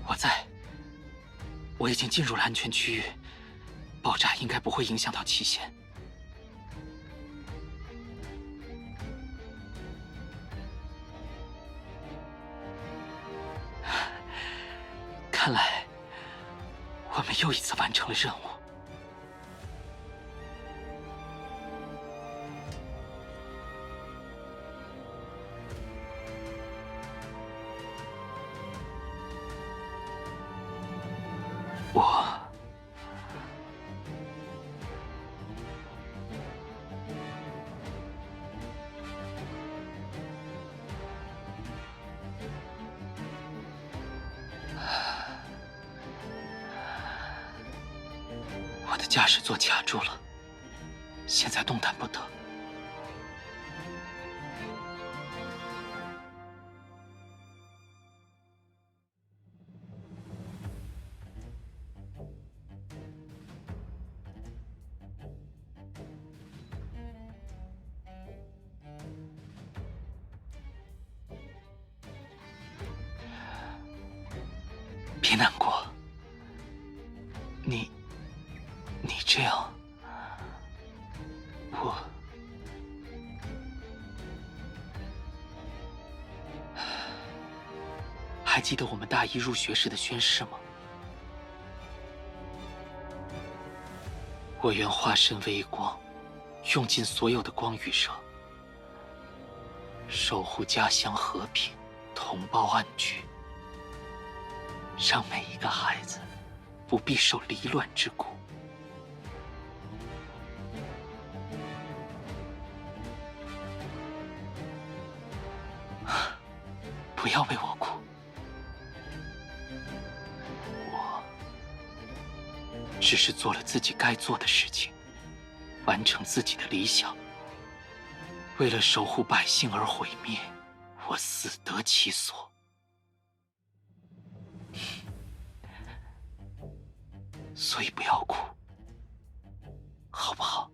我在，我已经进入了安全区域，爆炸应该不会影响到期限。看来，我们又一次完成了任务。我的驾驶座卡住了，现在动弹不得。别难过，你这样，我还记得我们大一入学时的宣誓吗？我愿化身微光，用尽所有的光与热，守护家乡和平，同胞安居，让每一个孩子不必受离乱之苦。不要为我哭，我只是做了自己该做的事情，完成自己的理想。为了守护百姓而毁灭，我死得其所。所以不要哭，好不好？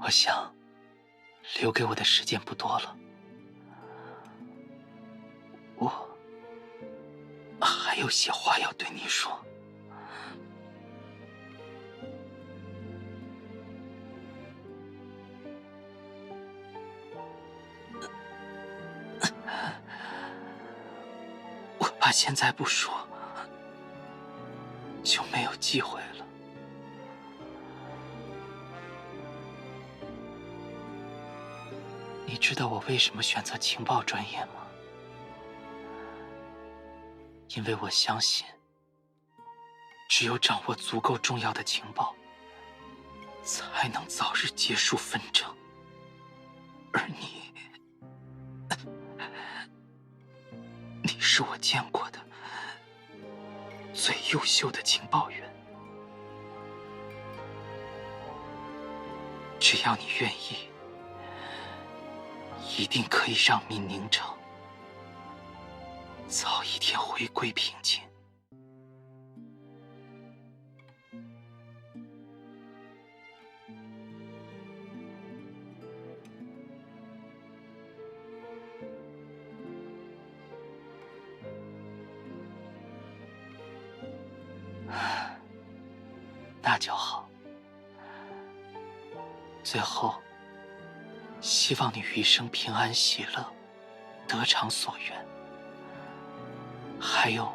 我想，留给我的时间不多了。我还有些话要对你说。我怕现在不说，就没有机会了。你知道我为什么选择情报专业吗？因为我相信，只有掌握足够重要的情报，才能早日结束纷争。而你是我见过的最优秀的情报员。只要你愿意，一定可以让闽宁城早一天回归平静。那就好。最后，希望你余生平安喜乐，得偿所愿。还有，